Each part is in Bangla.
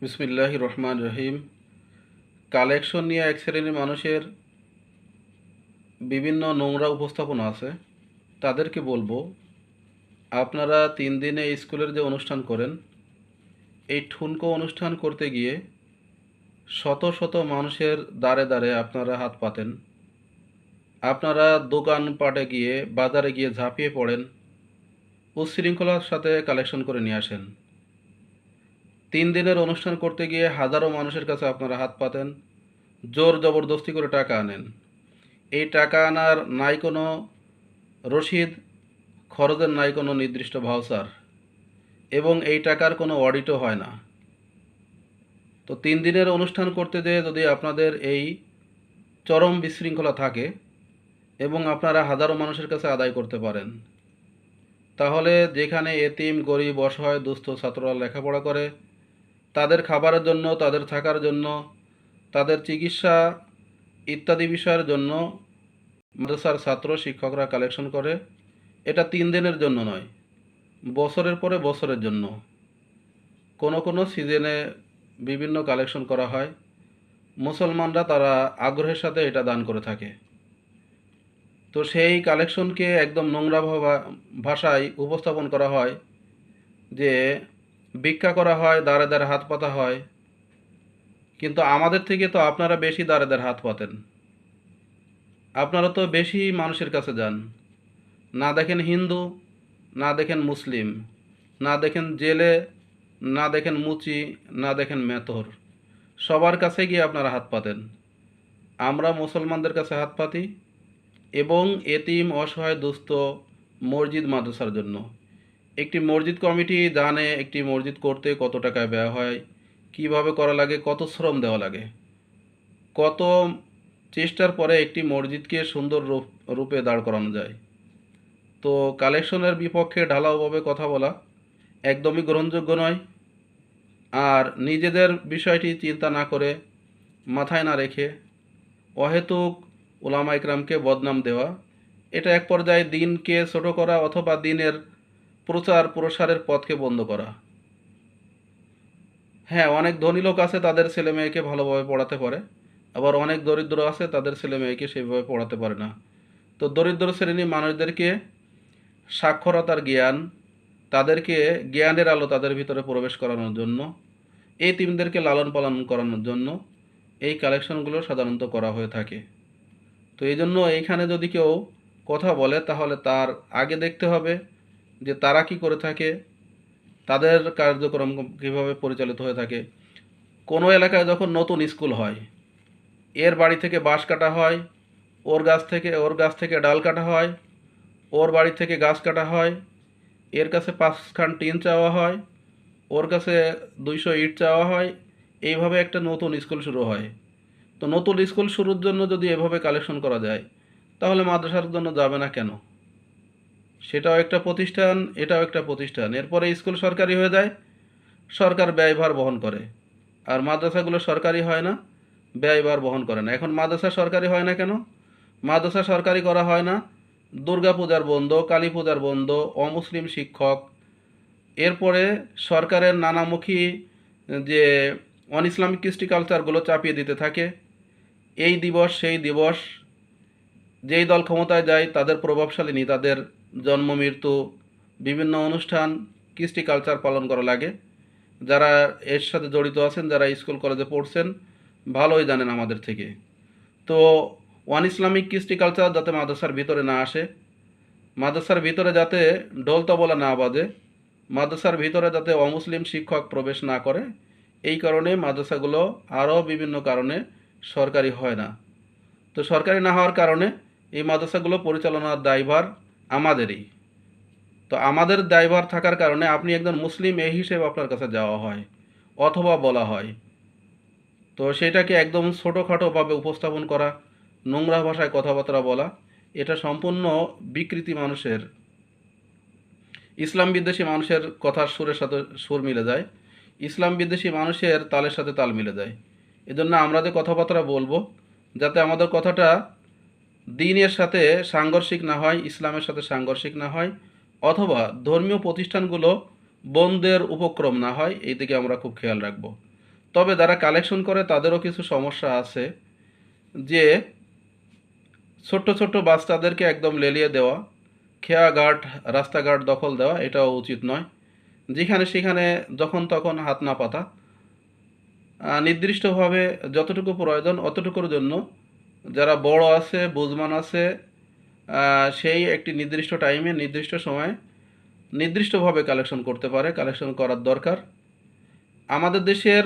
বিসমিল্লাহির রহমান রহিম। কালেকশন নিয়ে এক শ্রেণীর মানুষের বিভিন্ন নোংরা উপস্থাপনা আছে। তাদেরকে বলবো, আপনারা 3 দিনে স্কুলের যে অনুষ্ঠান করেন, এই ঠুনকো অনুষ্ঠান করতে গিয়ে শত শত মানুষের দ্বারে দ্বারে আপনারা হাত পাতেন। আপনারা দোকানপাটে গিয়ে, বাজারে গিয়ে ঝাঁপিয়ে পড়েন, উচ্ছৃঙ্খলার সাথে কালেকশন করে নিয়ে আসেন। 3 দিনের অনুষ্ঠান করতে গিয়ে হাজারো মানুষের কাছে আপনারা হাত পাতেন, জোর জবরদস্তি করে টাকা আনেন। এই টাকা আনার নাই কোনো রসিদ, খরচের নাই কোনো নির্দিষ্ট ভাউচার, এবং এই টাকার কোনো অডিটও হয় না। তো 3 দিনের অনুষ্ঠান করতে যেয়ে যদি আপনাদের এই চরম বিশৃঙ্খলা থাকে এবং আপনারা হাজারো মানুষের কাছে আদায় করতে পারেন, তাহলে যেখানে এতিম, গরিব, অসহায়, দুস্থ ছাত্ররা লেখাপড়া করে, তাদের খাবারের জন্য, তাদের থাকার জন্য, তাদের চিকিৎসা ইত্যাদি বিষয়ের জন্য মাদ্রাসার ছাত্র শিক্ষকরা কালেকশন করে, এটা 3 দিনের জন্য নয়, বছরের পরে বছরের জন্য। কোনো কোনো সিজনে বিভিন্ন কালেকশন করা হয়। মুসলমানরা তারা আগ্রহের সাথে এটা দান করে থাকে। তো সেই কালেকশনকে একদম নোংরা ভাষায় উপস্থাপন করা হয় যে ভিক্ষা করা হয়, দ্বারে দ্বারে হাত পাতা হয়। কিন্তু আমাদের থেকে তো আপনারা বেশি দ্বারে দ্বারে হাত পাতেন। আপনারা তো বেশি মানুষের কাছে যান। না দেখেন হিন্দু, না দেখেন মুসলিম, না দেখেন জেলে, না দেখেন মুচি, না দেখেন মেথর, সবার কাছে গিয়ে আপনারা হাত পাতেন। আমরা মুসলমানদের কাছে হাত পাতি, এবং এতিম, অসহায়, দুস্থ মসজিদ মাদ্রাসার জন্য। একটি মসজিদ কমিটি জানে একটি মসজিদ করতে কত টাকা ব্যয় হয়, কিভাবে করা লাগে, কত শ্রম দেওয়া লাগে, কত চেষ্টার পরে একটি মসজিদকে সুন্দর রূপে দাঁড় করানো যায়। তো কালেকশনের বিপক্ষে ঢালাওভাবে কথা বলা একদমই গ্রহণযোগ্য নয়। আর নিজেদের বিষয়টি চিন্তা না করে, মাথায় না রেখে অহেতুক ওলামা ইকরামকে বদনাম দেওয়া, এটা এক পর্যায়ে দিনকে ছোট করা অথবা দিনের প্রচার প্রসারের পথকে বন্ধ করা। হ্যাঁ, অনেক ধনী লোক আছে, তাদের ছেলে মেয়েকে ভালোভাবে পড়াতে পারে, আবার অনেক দরিদ্র আছে, তাদের ছেলে মেয়েকে সেইভাবে পড়াতে পারে না। তো দরিদ্র শ্রেণীর মানুষদেরকে সাক্ষরতার জ্ঞান, তাদেরকে জ্ঞানের আলো তাদের ভিতরে প্রবেশ করানোর জন্য, এই তিনদেরকে লালন পালন করানোর জন্য এই কালেকশনগুলো সাধারণত করা হয়ে থাকে। তো এই জন্য এইখানে যদি কেউ কথা বলে, তাহলে তার আগে দেখতে হবে যে তারা কি করে থাকে, তাদের কার্যক্রম কীভাবে পরিচালিত হয়ে থাকে। কোনো এলাকায় যখন নতুন স্কুল হয়, এর বাড়ি থেকে বাঁশ কাটা হয়, ওর গাছ থেকে ডাল কাটা হয়, ওর বাড়ি থেকে গাছ কাটা হয়, এর কাছে 5 খান টিন চাওয়া হয়, ওর কাছে 200 ইট চাওয়া হয়। এইভাবে একটা নতুন স্কুল শুরু হয়। তো নতুন স্কুল শুরুর জন্য যদি এভাবে কালেকশন করা যায়, তাহলে মাদ্রাসার জন্য যাবে না কেন? সেটাও একটা প্রতিষ্ঠান, এটাও একটা প্রতিষ্ঠান। এরপরে স্কুল সরকারি হয়ে যায়, সরকার ব্যয়ভার বহন করে। আর মাদ্রাসাগুলো সরকারি হয় না, ব্যয়ভার বহন করে না। এখন মাদ্রাসা সরকারি হয় না কেন? মাদ্রাসা সরকারি করা হয় না, দুর্গা পূজার বন্ধ, কালী পূজার বন্ধ, অমুসলিম শিক্ষক, এরপরে সরকারের নানামুখী যে অন ইসলামিক কৃষ্টি কালচারগুলো চাপিয়ে দিতে থাকে। এই দিবস সেই দিবস, যেই দল ক্ষমতায় যায় তাদের প্রভাবশালী নেতাদের জন্ম মৃত্যু, বিভিন্ন অনুষ্ঠান, কৃষ্টি কালচার পালন করা লাগে। যারা এর সাথে জড়িত আছেন, যারা স্কুল কলেজে পড়ছেন, ভালোই জানেন আমাদের থেকে। তো ওয়ান ইসলামিক কৃষ্টি কালচার যাতে মাদ্রাসার ভিতরে না আসে, মাদ্রাসার ভিতরে যাতে ঢোল তবলা না বাজে, মাদ্রাসার ভিতরে যাতে অমুসলিম শিক্ষক প্রবেশ না করে, এই কারণে মাদ্রাসাগুলো আরও বিভিন্ন কারণে সরকারি হয় না। তো সরকারি না হওয়ার কারণে এই মাদ্রাসাগুলো পরিচালনার দায়ভার আমাদেরই। তো আমাদের দায়ভার থাকার কারণে আপনি একজন মুসলিম এই হিসেবে আপনার কাছে যাওয়া হয় অথবা বলা হয়। তো সেটাকে একদম ছোটোখাটোভাবে উপস্থাপন করা, নোংরা ভাষায় কথাবার্তা বলা, এটা সম্পূর্ণ বিকৃতি মানুষের, ইসলাম বিদ্বেষী মানুষের কথার সুরের সাথে সুর মিলে যায়, ইসলাম বিদ্বেষী মানুষের তালের সাথে তাল মিলে যায়। এজন্য আমরা যে কথাবার্তা বলবো, যাতে আমাদের কথাটা দ্বীনের সাথে সাংঘর্ষিক না হয়, ইসলামের সাথে সাংঘর্ষিক না হয়, অথবা ধর্মীয় প্রতিষ্ঠানগুলো বন্ধের উপক্রম না হয়, এই দিকে আমরা খুব খেয়াল রাখবো। তবে যারা কালেকশন করে তাদেরও কিছু সমস্যা আছে, যে ছোট্ট ছোট্ট বাচ্চাদেরকে একদম লেলিয়ে দেওয়া, খেয়াঘাট রাস্তাঘাট দখল দেওয়া, এটাও উচিত নয়। যেখানে সেখানে যখন তখন হাত না পাতা, নির্দিষ্টভাবে যতটুকু প্রয়োজন অতটুকুর জন্য যারা বড় আছে, বুঝমান আছে, সেই একটি নির্দিষ্ট টাইমে নির্দিষ্ট সময়ে নির্দিষ্টভাবে কালেকশন করতে পারে, কালেকশন করার দরকার। আমাদের দেশের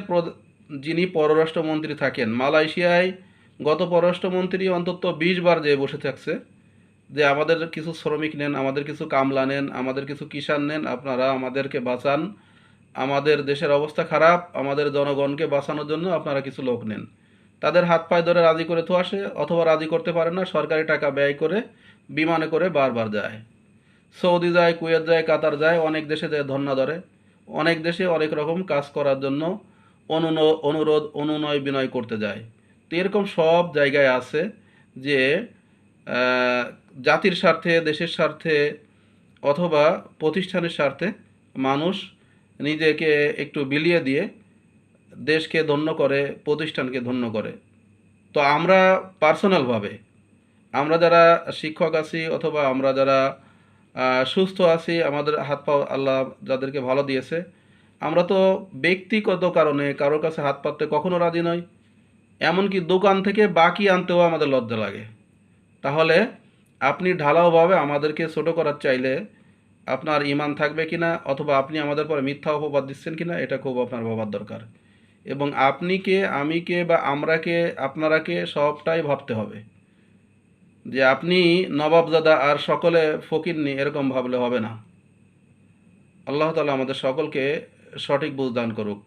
যিনি পররাষ্ট্রমন্ত্রী থাকেন, মালয়েশিয়ায় গত পররাষ্ট্রমন্ত্রী অন্তত 20 বার যেয়ে বসে থাকছে যে আমাদের কিছু শ্রমিক নেন, আমাদের কিছু কামলা নেন, আমাদের কিছু কিষাণ নেন, আপনারা আমাদেরকে বাঁচান, আমাদের দেশের অবস্থা খারাপ, আমাদের জনগণকে বাঁচানোর জন্য আপনারা কিছু লোক নেন। তাদের হাত পায়ে ধরে রাজি করে তো আসে, অথবা রাজি করতে পারে না, সরকারি টাকা ব্যয় করে বিমানে করে বারবার যায়, সৌদি যায়, কুয়েত যায়, কাতার যায়, অনেক দেশে যায় ধর্ণা ধরে, অনেক দেশে অনেক রকম কাজ করার জন্য অনুরোধ অনুনয় বিনয় করতে যায়। তো এরকম সব জায়গায় আছে যে জাতির স্বার্থে, দেশের স্বার্থে অথবা প্রতিষ্ঠানের স্বার্থে মানুষ নিজেকে একটু বিলিয়ে দিয়ে দেশকে ধন্য করে, প্রতিষ্ঠানকে ধন্য করে। তো আমরা পার্সোনালভাবে, আমরা যারা শিক্ষক আছি অথবা আমরা যারা সুস্থ আছি, আমাদের হাত পা আল্লাহ যাদেরকে ভালো দিয়েছে, আমরা তো ব্যক্তিগত কারণে কারোর কাছে হাত পাততে কখনো রাজি নই। এমনকি দোকান থেকে বাকি আনতেও আমাদের লজ্জা লাগে। তাহলে আপনি ঢালাওভাবে আমাদেরকে ছোট করার চাইলে আপনার ঈমান থাকবে কিনা, অথবা আপনি আমাদের পরে মিথ্যা অপবাদ দিচ্ছেন কিনা, এটা খুব আপনার ভাবার দরকার। এবং আপনি কে, আমি কে বা আমরা কে, আপনারা কে, সবটাই ভাবতে হবে। যে আপনি নবাবজাদা আর সকলে ফকিরনি এরকম ভাবলে হবে না। আল্লাহ তাআলা আমাদের সকলকে সঠিক বুঝ দান করুক।